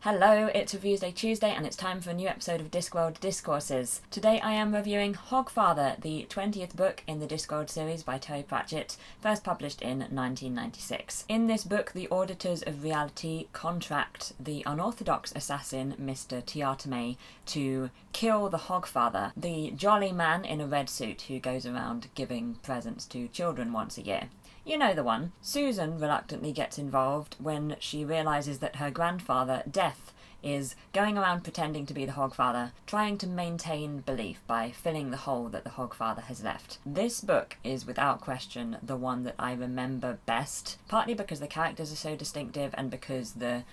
Hello, it's Reviews Day Tuesday and it's time for a new episode of Discworld Discourses. Today I am reviewing Hogfather, the 20th book in the Discworld series by Terry Pratchett, first published in 1996. In this book, the Auditors of Reality contract the unorthodox assassin Mr. Tiartame to kill the Hogfather, the jolly man in a red suit who goes around giving presents to children once a year. You know the one. Susan reluctantly gets involved when she realises that her grandfather, Death, is going around pretending to be the Hogfather, trying to maintain belief by filling the hole that the Hogfather has left. This book is without question the one that I remember best, partly because the characters are so distinctive and because the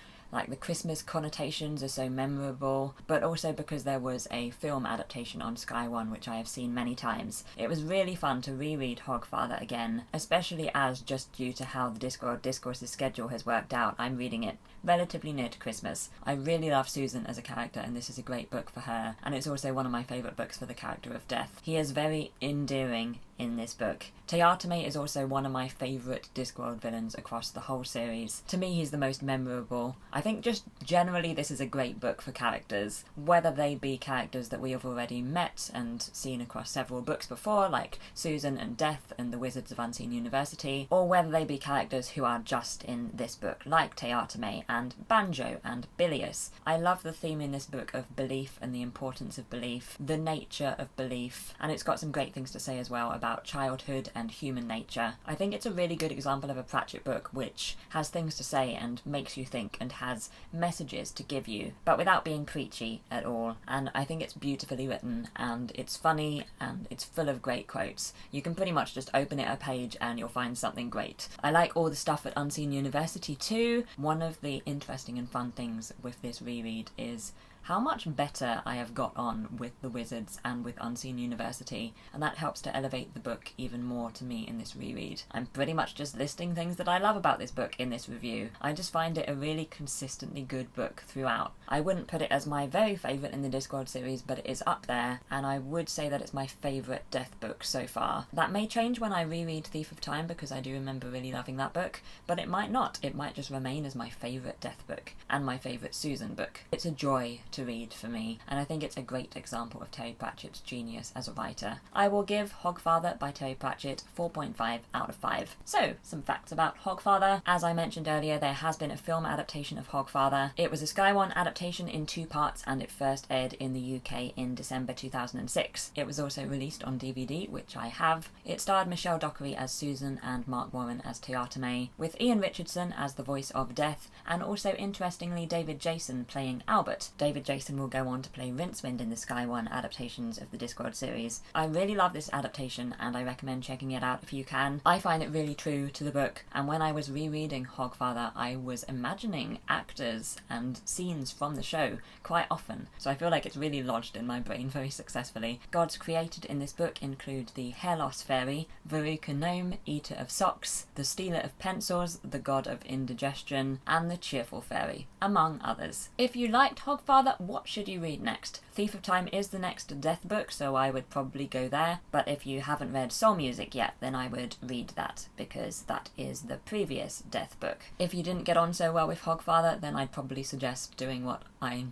Christmas connotations are so memorable, but also because there was a film adaptation on Sky One which I have seen many times. It was really fun to reread Hogfather again, especially as, just due to how the Discworld Discourses schedule has worked out, I'm reading it relatively near to Christmas. I really love Susan as a character and this is a great book for her, and it's also one of my favourite books for the character of Death. He is very endearing in this book. Tiartame is also one of my favourite Discworld villains across the whole series. To me, he's the most memorable. I think just generally this is a great book for characters, whether they be characters that we have already met and seen across several books before, like Susan and Death and the Wizards of Unseen University, or whether they be characters who are just in this book, like Tiartame and Banjo and Bilious. I love the theme in this book of belief and the importance of belief, the nature of belief, and it's got some great things to say as well about childhood and human nature. I think it's a really good example of a Pratchett book which has things to say and makes you think and has messages to give you, but without being preachy at all. And I think it's beautifully written and it's funny and it's full of great quotes. You can pretty much just open it a page and you'll find something great. I like all the stuff at Unseen University too. One of the interesting and fun things with this reread is how much better I have got on with the Wizards and with Unseen University, and that helps to elevate the book even more to me in this reread. I'm pretty much just listing things that I love about this book in this review. I just find it a really consistently good book throughout. I wouldn't put it as my very favourite in the Discworld series, but it is up there, and I would say that it's my favourite Death book so far. That may change when I reread Thief of Time, because I do remember really loving that book, but it might not. It might just remain as my favourite Death book, and my favourite Susan book. It's a joy to read for me, and I think it's a great example of Terry Pratchett's genius as a writer. I will give Hogfather by Terry Pratchett 4.5 out of 5. So, some facts about Hogfather. As I mentioned earlier, there has been a film adaptation of Hogfather. It was a Sky One adaptation in 2 parts, and it first aired in the UK in December 2006. It was also released on DVD, which I have. It starred Michelle Dockery as Susan and Mark Warren as Tiartame, with Ian Richardson as the voice of Death, and also interestingly David Jason playing Albert. David Jason will go on to play Rincewind in the Sky One adaptations of the Discworld series. I really love this adaptation and I recommend checking it out if you can. I find it really true to the book, and when I was rereading Hogfather I was imagining actors and scenes from the show quite often, so I feel like it's really lodged in my brain very successfully. Gods created in this book include the Hair Loss Fairy, Veruca Gnome, Eater of Socks, the Stealer of Pencils, the God of Indigestion, and the Cheerful Fairy, among others. If you liked Hogfather, what should you read next? Thief of Time is the next Death book, so I would probably go there, but if you haven't read Soul Music yet, then I would read that, because that is the previous Death book. If you didn't get on so well with Hogfather, then I'd probably suggest doing what I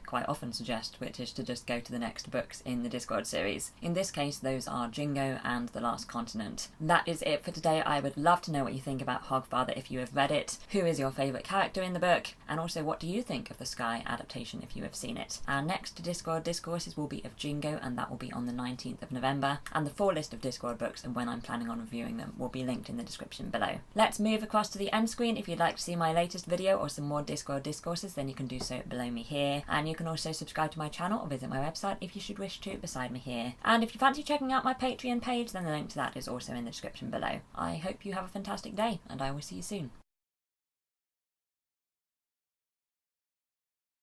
quite often suggest, which is to just go to the next books in the Discworld series. In this case, those are Jingo and The Last Continent. That is it for today. I would love to know what you think about Hogfather if you have read it. Who is your favourite character in the book? And also, what do you think of the Sky adaptation if you have seen it? Our next Discworld Discourses will be of Jingo, and that will be on the 19th of November, and the full list of Discworld books and when I'm planning on reviewing them will be linked in the description below. Let's move across to the end screen. If you'd like to see my latest video or some more Discworld Discourses, then you can do so below me here, and you can also subscribe to my channel or visit my website if you should wish to beside me here. And if you fancy checking out my Patreon page, then the link to that is also in the description below. I hope you have a fantastic day, and I will see you soon.